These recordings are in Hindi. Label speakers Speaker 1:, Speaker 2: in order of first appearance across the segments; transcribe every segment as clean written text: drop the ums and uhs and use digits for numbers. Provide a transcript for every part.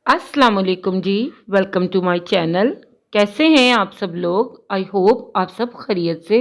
Speaker 1: अस्सलाम वालेकुम जी। Welcome to my channel. कैसे हैं आप सब लोग? आई होप आप सब खैरियत से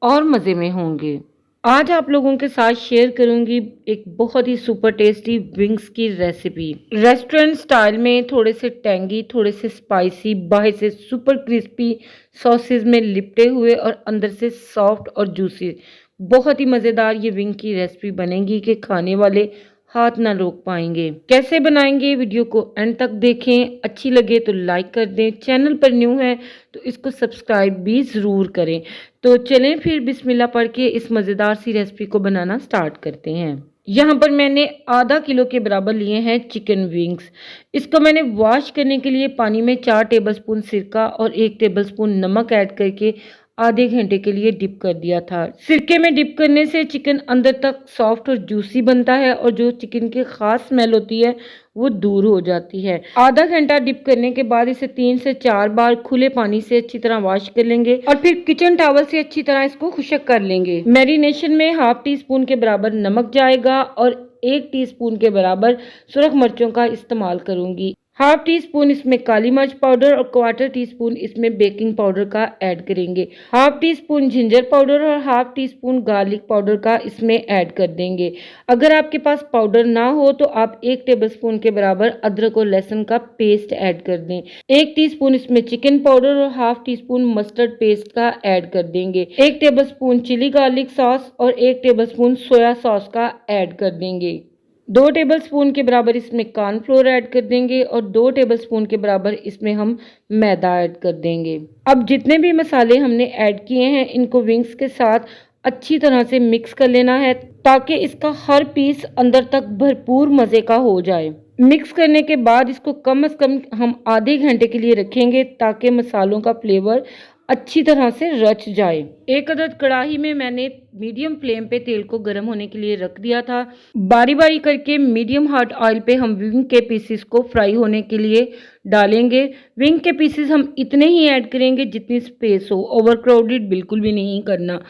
Speaker 1: और मज़े में होंगे। आज आप लोगों के साथ शेयर करूंगी एक बहुत ही सुपर टेस्टी विंग्स की रेसिपी। रेस्टोरेंट स्टाइल में थोड़े से टेंगी, थोड़े से स्पाइसी, बाहर से सुपर क्रिस्पी सॉसेज में लिपटे हुए और अंदर से सॉफ्ट और जूसी। बहुत ही मज़ेदार ये विंग की रेसिपी बनेगी कि खाने वाले हाथ ना रोक पाएंगे। कैसे बनाएंगे वीडियो को एंड तक देखें। अच्छी लगे तो लाइक कर दें। चैनल पर न्यू है तो इसको सब्सक्राइब भी ज़रूर करें। तो चलें फिर बिस्मिल्लाह पढ़ के इस मज़ेदार सी रेसिपी को बनाना स्टार्ट करते हैं। यहाँ पर मैंने आधा किलो के बराबर लिए हैं चिकन विंग्स। इसको मैंने वॉश करने के लिए पानी में 4 टेबलस्पून सिरका और 1 टेबलस्पून नमक ऐड करके आधे घंटे के लिए डिप कर दिया था। सिरके में डिप करने से चिकन अंदर तक सॉफ्ट और जूसी बनता है और जो चिकन की खास स्मेल होती है वो दूर हो जाती है। आधा घंटा डिप करने के बाद इसे 3 से 4 बार खुले पानी से अच्छी तरह वॉश कर लेंगे और फिर किचन टॉवल से अच्छी तरह इसको खुशक कर लेंगे। मैरिनेशन में हाफ टी स्पून के बराबर नमक जाएगा और 1 टीस्पून के बराबर सुरख मिर्चों का इस्तेमाल करूंगी। हाफ टी स्पून इसमें काली मिर्च पाउडर और क्वार्टर टी स्पून इसमें बेकिंग पाउडर का ऐड करेंगे। Half teaspoon ginger powder और half teaspoon garlic powder का इसमें ऐड कर देंगे। अगर आपके पास पाउडर ना हो तो आप 1 टेबलस्पून के बराबर अदरक और लहसुन का पेस्ट ऐड कर दें। 1 टीस्पून इसमें चिकन पाउडर और half tea spoon mustard paste का ऐड कर देंगे। 1 टेबलस्पून चिली गार्लिक सॉस और 1 टेबलस्पून सोया सॉस का ऐड कर देंगे। 2 टेबलस्पून के बराबर इसमें कॉर्नफ्लोर ऐड कर देंगे और 2 टेबलस्पून के बराबर इसमें हम मैदा ऐड कर देंगे। अब जितने भी मसाले हमने ऐड किए हैं इनको विंग्स के साथ अच्छी तरह से मिक्स कर लेना है ताकि इसका हर पीस अंदर तक भरपूर मज़े का हो जाए। मिक्स करने के बाद इसको कम से कम हम आधे घंटे के लिए रखेंगे ताकि मसालों का फ्लेवर अच्छी तरह से रच जाए। एक अदद कढ़ाई में मैंने मीडियम फ्लेम पे तेल को गर्म होने के लिए रख दिया था। बारी बारी करके मीडियम हॉट ऑयल पे हम विंग के पीसेस को फ्राई होने के लिए डालेंगे। विंग के पीसेस हम इतने ही ऐड करेंगे जितनी स्पेस हो, ओवरक्राउडेड बिल्कुल भी नहीं करना।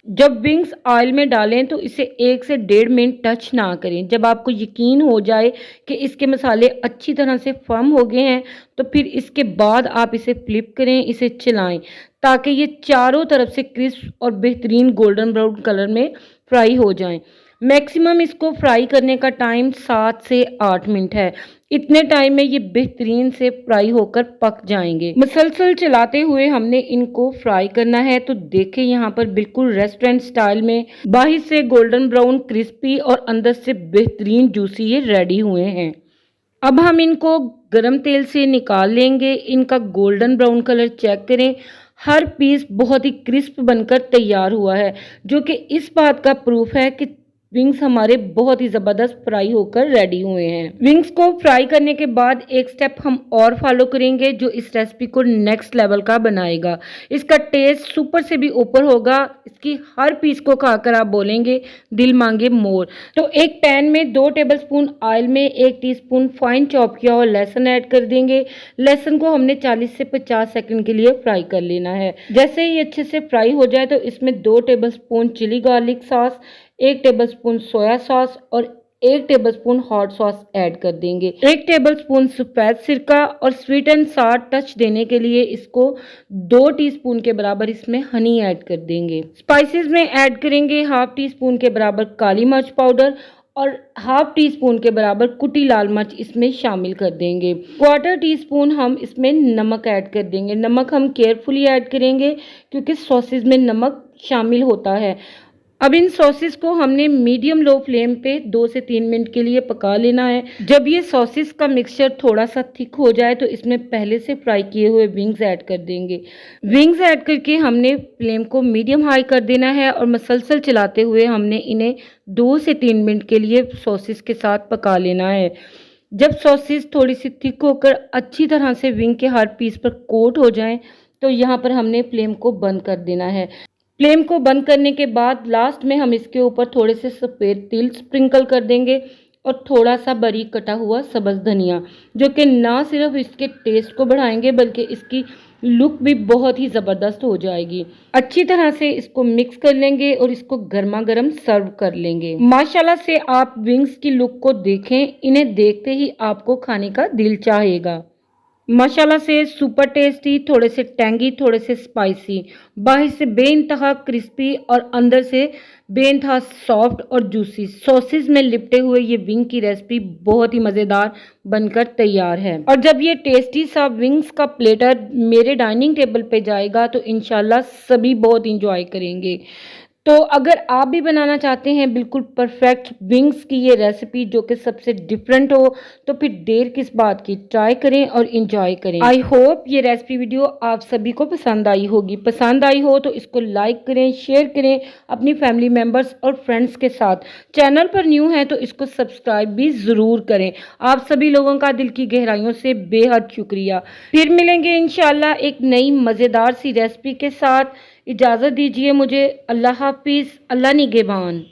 Speaker 1: जब विंग्स ऑयल में डालें तो इसे 1 से 1.5 मिनट टच ना करें। जब आपको यकीन हो जाए कि इसके मसाले अच्छी तरह से फर्म हो गए हैं तो फिर इसके बाद आप इसे फ्लिप करें, इसे चलाएं ताकि ये चारों तरफ से क्रिस्प और बेहतरीन गोल्डन ब्राउन कलर में फ्राई हो जाएं। मैक्सिमम इसको फ्राई करने का टाइम 7 से 8 मिनट है। इतने टाइम में ये बेहतरीन से फ्राई होकर पक जाएंगे। मसलसल चलाते हुए हमने इनको फ्राई करना है। तो देखें यहाँ पर बिल्कुल रेस्टोरेंट स्टाइल में बाहर से गोल्डन ब्राउन क्रिस्पी और अंदर से बेहतरीन जूसी ये रेडी हुए हैं। अब हम इनको गरम तेल से निकाल लेंगे। इनका गोल्डन ब्राउन कलर चेक करें। हर पीस बहुत ही क्रिस्प बनकर तैयार हुआ है जो कि इस बात का प्रूफ है कि विंग्स हमारे बहुत ही ज़बरदस्त फ्राई होकर रेडी हुए हैं। विंग्स को फ्राई करने के बाद एक स्टेप हम और फॉलो करेंगे जो इस रेसिपी को नेक्स्ट लेवल का बनाएगा। इसका टेस्ट सुपर से भी ऊपर होगा। इसकी हर पीस को खाकर आप बोलेंगे दिल मांगे मोर। तो एक पैन में 2 टेबलस्पून ऑयल में 1 टीस्पून फाइन चॉप किया हुआ लहसुन ऐड कर देंगे। लहसुन को हमने 40 से 50 सेकंड के लिए फ्राई कर लेना है। जैसे ही अच्छे से फ्राई हो जाए तो इसमें 2 tablespoon chilli garlic sauce, 1 tablespoon soya sauce और 1 टेबलस्पून हॉट सॉस ऐड कर देंगे। 1 टेबलस्पून सफेद सिरका और स्वीट एंड सार टच देने के लिए इसको 2 टीस्पून के बराबर इसमें हनी ऐड कर देंगे। स्पाइसेस में ऐड करेंगे हाफ टी स्पून के बराबर काली मिर्च पाउडर और हाफ टी स्पून के बराबर कुटी लाल मिर्च इसमें शामिल कर देंगे। क्वार्टर टी स्पून हम इसमें नमक ऐड कर देंगे। नमक हम केयरफुली ऐड करेंगे क्योंकि सॉसेज में नमक शामिल होता है। अब इन सॉसेस को हमने मीडियम लो फ्लेम पे 2 से 3 मिनट के लिए पका लेना है। जब ये सॉसेस का मिक्सचर थोड़ा सा थिक हो जाए तो इसमें पहले से फ्राई किए हुए विंग्स ऐड कर देंगे। विंग्स ऐड करके हमने फ्लेम को मीडियम हाई कर देना है और मसलसल चलाते हुए हमने इन्हें 2 से 3 मिनट के लिए सॉसेस के साथ पका लेना है। जब सॉसेस थोड़ी सी थिक होकर अच्छी तरह से विंग के हर पीस पर कोट हो जाएं तो यहाँ पर हमने फ्लेम को बंद कर देना है। फ्लेम को बंद करने के बाद लास्ट में हम इसके ऊपर थोड़े से सफ़ेद तिल स्प्रिंकल कर देंगे और थोड़ा सा बारीक कटा हुआ सब्ज़ धनिया जो कि ना सिर्फ इसके टेस्ट को बढ़ाएंगे बल्कि इसकी लुक भी बहुत ही ज़बरदस्त हो जाएगी। अच्छी तरह से इसको मिक्स कर लेंगे और इसको गर्मा गर्म सर्व कर लेंगे। माशाल्लाह से आप विंग्स की लुक को देखें, इन्हें देखते ही आपको खाने का दिल चाहेगा। माशाल्लाह से सुपर टेस्टी, थोड़े से टैंगी, थोड़े से स्पाइसी, बाहर से बेइंतहा क्रिस्पी और अंदर से बेइंतहा सॉफ्ट और जूसी सॉसेस में लिपटे हुए ये विंग की रेसिपी बहुत ही मज़ेदार बनकर तैयार है। और जब ये टेस्टी सा विंग्स का प्लेटर मेरे डाइनिंग टेबल पे जाएगा तो इंशाल्लाह सभी बहुत इंजॉय करेंगे। तो अगर आप भी बनाना चाहते हैं बिल्कुल परफेक्ट विंग्स की ये रेसिपी जो कि सबसे डिफरेंट हो, तो फिर देर किस बात की, ट्राई करें और इंजॉय करें। आई होप ये रेसिपी वीडियो आप सभी को पसंद आई होगी। पसंद आई हो तो इसको लाइक करें, शेयर करें अपनी फैमिली मेम्बर्स और फ्रेंड्स के साथ। चैनल पर न्यू है तो इसको सब्सक्राइब भी ज़रूर करें। आप सभी लोगों का दिल की गहराइयों से बेहद शुक्रिया। फिर मिलेंगे इंशाल्लाह एक नई मज़ेदार सी रेसिपी के साथ। इजाज़त दीजिए मुझे। अल्लाह हाफिज़। अल्लाह निगहबान।